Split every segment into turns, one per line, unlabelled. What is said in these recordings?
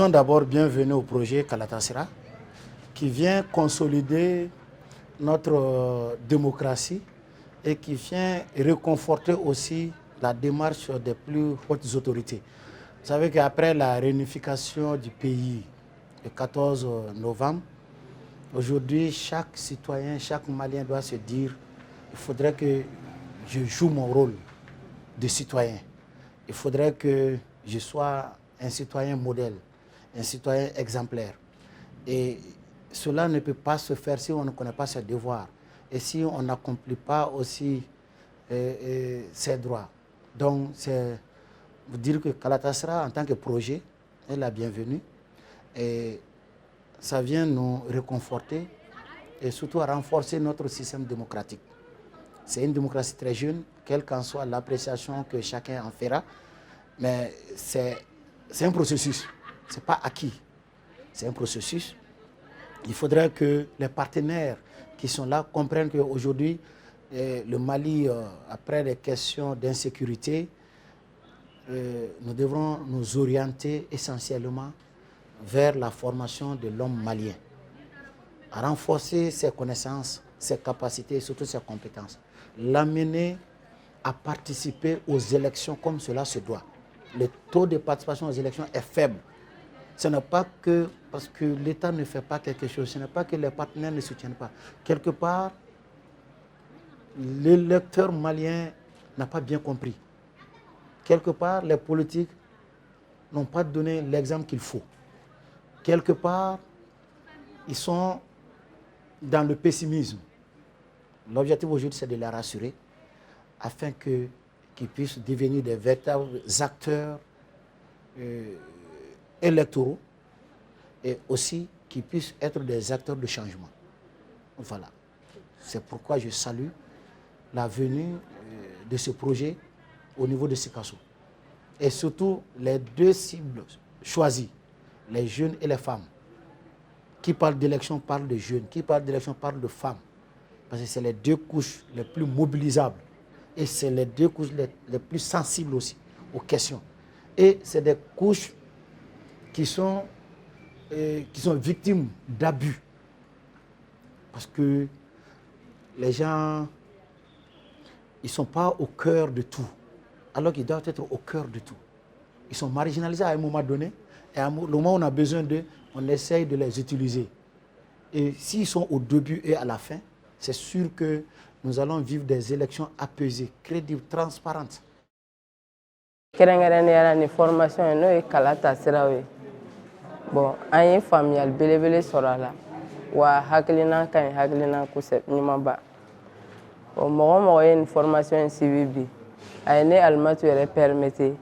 disons d'abord bienvenue au projet Kalatasra qui vient consolider notre démocratie et qui vient réconforter aussi la démarche des plus hautes autorités. Vous savez qu'après la réunification du pays le 14 novembre, aujourd'hui, chaque citoyen, chaque Malien doit se dire il faudrait que je joue mon rôle de citoyen. Il faudrait que je sois un citoyen modèle, un citoyen exemplaire. Et cela ne peut pas se faire si on ne connaît pas ses devoirs et si on n'accomplit pas aussi ses droits. Donc, c'est vous dire que Kalatasra, en tant que projet, est la bienvenue. Et ça vient nous réconforter et surtout à renforcer notre système démocratique. C'est une démocratie très jeune, quelle qu'en soit l'appréciation que chacun en fera. Mais c'est un processus, ce n'est pas acquis. C'est un processus. Il faudrait que les partenaires qui sont là comprennent qu'aujourd'hui, le Mali, après des questions d'insécurité, nous devrons nous orienter essentiellement vers la formation de l'homme malien, à renforcer ses connaissances, ses capacités et surtout ses compétences, l'amener à participer aux élections comme cela se doit. Le taux de participation aux élections est faible. Ce n'est pas que parce que l'État ne fait pas quelque chose, ce n'est pas que les partenaires ne soutiennent pas. Quelque part, l'électeur malien n'a pas bien compris. Quelque part, les politiques n'ont pas donné l'exemple qu'il faut. Quelque part, ils sont dans le pessimisme. L'objectif aujourd'hui, c'est de les rassurer afin qu'ils puissent devenir des véritables acteurs électoraux et aussi qu'ils puissent être des acteurs de changement. Voilà. C'est pourquoi je salue la venue de ce projet au niveau de Sikasso. Et surtout, les deux cibles choisies, les jeunes et les femmes. Qui parle d'élection parle de jeunes, qui parle d'élection parle de femmes. Parce que c'est les deux couches les plus mobilisables. Et c'est les deux couches les plus sensibles aussi aux questions. Et c'est des couches qui sont victimes d'abus. Parce que les gens, ils ne sont pas au cœur de tout, alors qu'ils doivent être au cœur de tout. Ils sont marginalisés à un moment donné, et au moment où on a besoin d'eux, on essaye de les utiliser. Et s'ils sont au début et à la fin, c'est sûr que nous allons vivre des élections apaisées, crédibles, transparentes.
Kéré-kéré formation no Kalatasra bon an ye faamuyali belebele sɔrɔ a la wa hakilina ka ɲi hakilina ɲuman ba bon mɔgɔ mɔgɔ ye nin formation in suivi bi a ye ne alimatu yɛrɛ permettre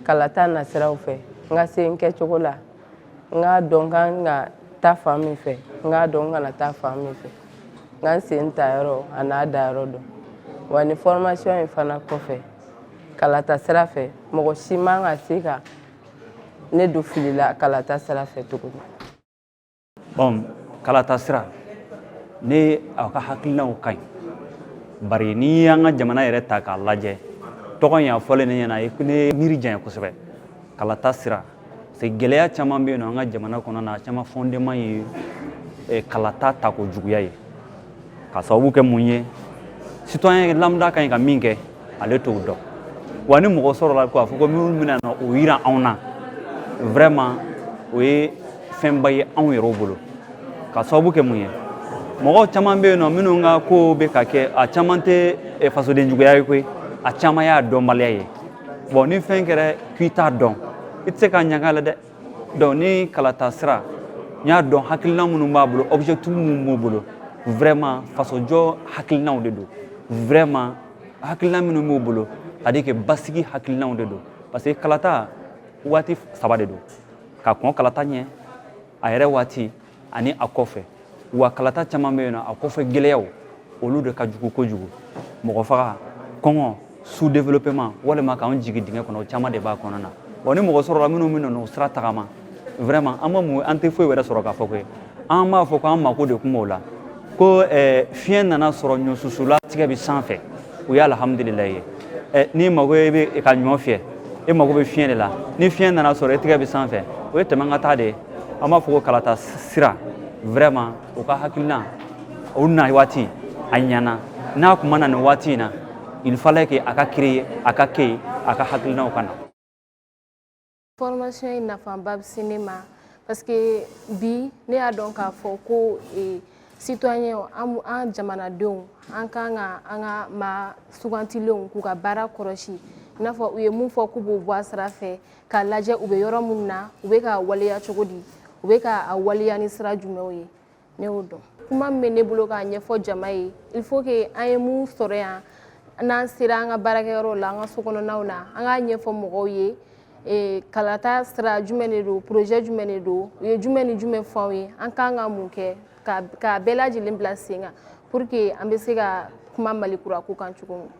kalata nasiraw fɛ n ka se n kɛcogo la n ka dɔn kan ka taa fan min fɛ n ka dɔn n kana taa fan min fɛ n ka n sen ta yɔrɔ a n'a da yɔrɔ dɔn wa ni formation in fana kɔfɛ Kalatasra fɛ mɔgɔ si man ka se ka ne do filila Kalatasra fɛ tuguni.
Bon, Kalatasra ne aw ka hakilinaw ka ɲi bari ni y'an ka jamana yɛrɛ ta k'a lajɛ tɔgɔ in a fɔlen ne ɲɛna ne miiri janya kosɛbɛ Kalatasra c'est gɛlɛya caman bɛ yen nɔ an ka jamana kɔnɔ na a caman fondement ye kalata tako juguya ye ka sababu kɛ mun ye citoyen lambda ka ɲi ka min kɛ ale t'o dɔn wa ni mɔgɔ sɔrɔla k'a fɔ ko minnu bɛna na o yira anw na vraiment o ye fɛnba ye anw yɛrɛw bolo ka sababu kɛ mun ye mɔgɔ caman bɛ yen nɔ minnu ka ko bɛ ka kɛ a caman tɛ fasoden juguya ye koyi a caman y'a dɔnbaliya ye bon ni fɛn kɛra k'i t'a dɔn i tɛ se ka ɲaga la dɛ donc ni Kalatasra n y'a dɔn hakilina minnu b'a bolo objectif minnu b'u bolo vraiment fasojɔ hakilinaw de don vraiment hakilina minnu b'u bolo c'est-à-dire que basigi hakilinaw de don parce que kalata waati saba de don ka kɔn kalata ɲɛ a yɛrɛ waati ani a kɔfɛ wa kalata caman bɛ yen nɔ a kɔfɛ gɛlɛyaw olu de ka jugu kojugu mɔgɔ faga kɔngɔ sous-développement walima k'an jigin dingɛ kɔnɔ o caman de b'a kɔnɔna na bon ni mɔgɔ sɔrɔla minnu bɛ na o sira tagama vraiment an ma mun an tɛ foyi wɛrɛ sɔrɔ k'a fɔ ko an b'a fɔ ko an mako de kun b'o la ko fiɲɛ nana sɔrɔ ɲɔsusula tigɛ bɛ sanfɛ o ye alhamdulillah ye n'i mago bɛ ka ɲɔ fiyɛ e mago bɛ fiɲɛ de la ni fiɲɛ nana sɔrɔ e tigɛ bɛ sanfɛ o ye tɛmɛ ka taa de an b'a fɔ ko kalata sira vraiment o ka hakilina o na waati a ɲana n'a kuma na nin waati in na il fallait que a ka créer a ka kɛ a ka hakilinaw ka na.
Formation in nafaba bɛ se ne ma parce que bi ne y'a dɔn k'a fɔ ko citoyen an jamanadenw an kan ka an ka maa sugantilenw k'u ka baara kɔlɔsi i n'a fɔ u ye mun fɔ k'u b'o bɔ a sira fɛ k'a lajɛ u bɛ yɔrɔ minnu na u bɛ ka waleya cogo di u bɛ ka waleya ni sira jumɛnw ye ne y'o dɔn. Kuma min bɛ ne bolo k'a ɲɛfɔ jama ye il faut que an ye mun sɔrɔ yan n'an sera an ka baarakɛyɔrɔw la an ka sokɔnɔnaw na an k'a ɲɛfɔ mɔgɔw ye kalata sira jumɛn de don projet jumɛn de don u ye jumɛn ni jumɛn fɔ anw ye an kan ka mun kɛ k'a bɛɛ lajɛlen bila sen kan pour que an bɛ se ka kuma Mali kura ko kan cogo min.